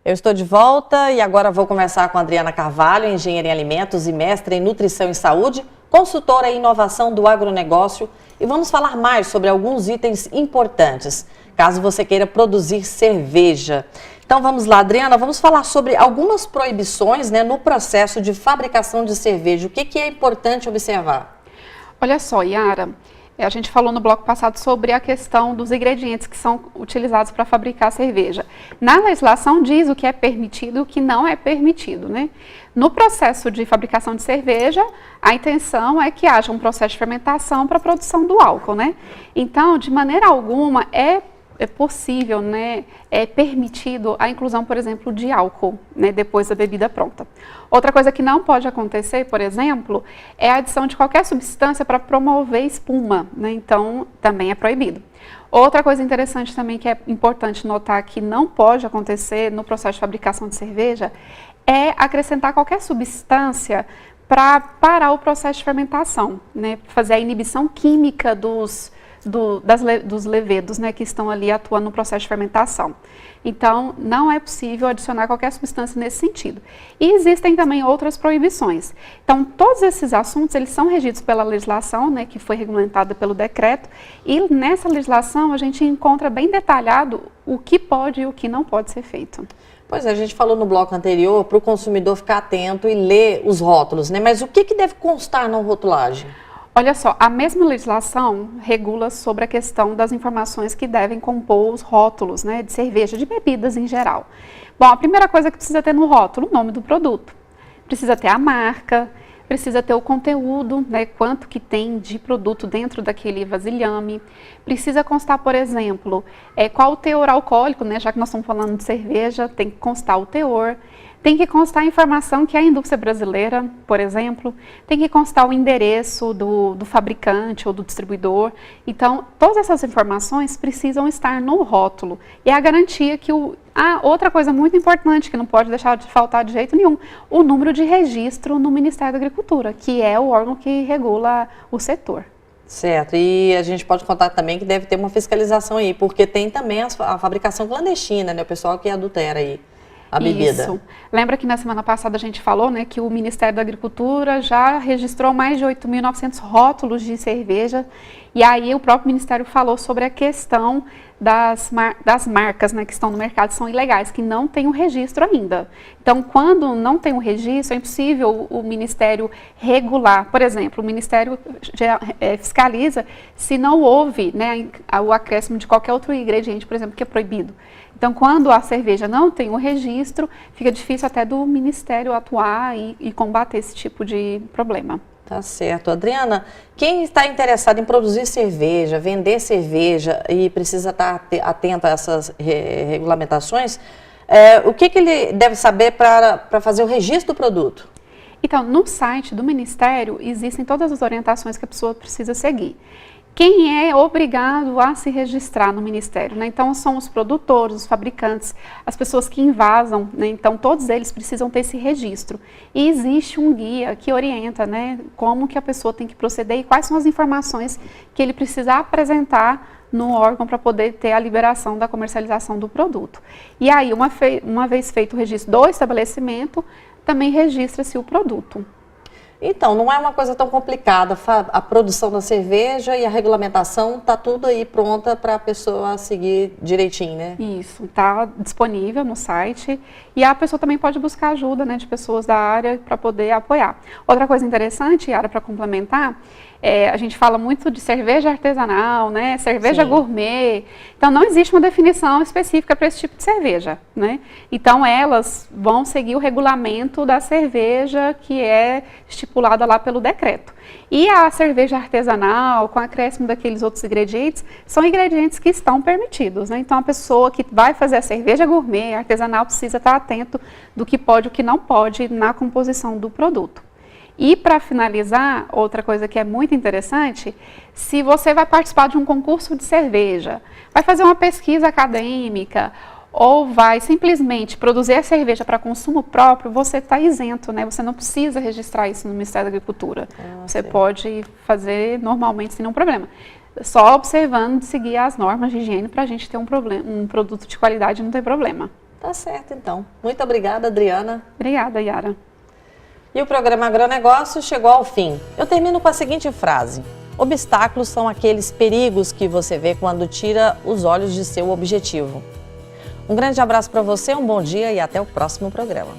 Eu estou de volta e agora vou conversar com a Adriana Carvalho, engenheira em alimentos e mestre em nutrição e saúde, consultora em inovação do agronegócio, e vamos falar mais sobre alguns itens importantes, caso você queira produzir cerveja. Então vamos lá, Adriana, vamos falar sobre algumas proibições, no processo de fabricação de cerveja. O que é importante observar? Olha só, Yara, a gente falou no bloco passado sobre a questão dos ingredientes que são utilizados para fabricar cerveja. Na legislação diz o que é permitido e o que não é permitido, né? No processo de fabricação de cerveja, a intenção é que haja um processo de fermentação para a produção do álcool, né? Então, de maneira alguma, é possível, é permitido a inclusão, por exemplo, de álcool, depois da bebida pronta. Outra coisa que não pode acontecer, por exemplo, é a adição de qualquer substância para promover espuma, então também é proibido. Outra coisa interessante também que é importante notar que não pode acontecer no processo de fabricação de cerveja é acrescentar qualquer substância para parar o processo de fermentação, fazer a inibição química dos levedos, que estão ali atuando no processo de fermentação. Então, não é possível adicionar qualquer substância nesse sentido. E existem também outras proibições. Então, todos esses assuntos, eles são regidos pela legislação, que foi regulamentada pelo decreto, e nessa legislação a gente encontra bem detalhado o que pode e o que não pode ser feito. Pois é, a gente falou no bloco anterior para o consumidor ficar atento e ler os rótulos, mas o que deve constar na rotulagem? Olha só, a mesma legislação regula sobre a questão das informações que devem compor os rótulos, de cerveja, de bebidas em geral. Bom, a primeira coisa que precisa ter no rótulo, o nome do produto. Precisa ter a marca, precisa ter o conteúdo, quanto que tem de produto dentro daquele vasilhame. Precisa constar, por exemplo, qual o teor alcoólico, já que nós estamos falando de cerveja, tem que constar o teor. Tem que constar a informação que é a indústria brasileira, por exemplo, tem que constar o endereço do fabricante ou do distribuidor. Então, todas essas informações precisam estar no rótulo. E é a garantia que outra coisa muito importante, que não pode deixar de faltar de jeito nenhum, o número de registro no Ministério da Agricultura, que é o órgão que regula o setor. Certo, e a gente pode contar também que deve ter uma fiscalização aí, porque tem também a fabricação clandestina, o pessoal que adultera aí a bebida. Isso. Lembra que na semana passada a gente falou, que o Ministério da Agricultura já registrou mais de 8.900 rótulos de cerveja, e aí o próprio Ministério falou sobre a questão das marcas, que estão no mercado, são ilegais, que não tem o registro ainda. Então, quando não tem o registro, é impossível o Ministério regular. Por exemplo, o Ministério fiscaliza se não houve o acréscimo de qualquer outro ingrediente, por exemplo, que é proibido. Então, quando a cerveja não tem o registro, fica difícil até do Ministério atuar e combater esse tipo de problema. Tá certo. Adriana, quem está interessado em produzir cerveja, vender cerveja e precisa estar atento a essas regulamentações, o que ele deve saber para fazer o registro do produto? Então, no site do Ministério existem todas as orientações que a pessoa precisa seguir. Quem é obrigado a se registrar no Ministério? Então, são os produtores, os fabricantes, as pessoas que invasam, então todos eles precisam ter esse registro. E existe um guia que orienta como que a pessoa tem que proceder e quais são as informações que ele precisa apresentar no órgão para poder ter a liberação da comercialização do produto. E aí, uma vez feito o registro do estabelecimento, também registra-se o produto. Então, não é uma coisa tão complicada, a produção da cerveja e a regulamentação, está tudo aí pronta para a pessoa seguir direitinho, Isso, está disponível no site e a pessoa também pode buscar ajuda, de pessoas da área para poder apoiar. Outra coisa interessante, Yara, para complementar, a gente fala muito de cerveja artesanal, cerveja Sim. gourmet, então não existe uma definição específica para esse tipo de cerveja, Então elas vão seguir o regulamento da cerveja que é estipulada lá pelo decreto. E a cerveja artesanal, com acréscimo daqueles outros ingredientes, são ingredientes que estão permitidos, Então a pessoa que vai fazer a cerveja gourmet, artesanal, precisa estar atento do que pode e o que não pode na composição do produto. E para finalizar, outra coisa que é muito interessante, se você vai participar de um concurso de cerveja, vai fazer uma pesquisa acadêmica ou vai simplesmente produzir a cerveja para consumo próprio, você está isento, Você não precisa registrar isso no Ministério da Agricultura. Você pode fazer normalmente sem nenhum problema. Só observando de seguir as normas de higiene para a gente ter um produto de qualidade, não tem problema. Tá certo, então. Muito obrigada, Adriana. Obrigada, Yara. E o programa Agronegócio chegou ao fim. Eu termino com a seguinte frase: obstáculos são aqueles perigos que você vê quando tira os olhos de seu objetivo. Um grande abraço para você, um bom dia e até o próximo programa.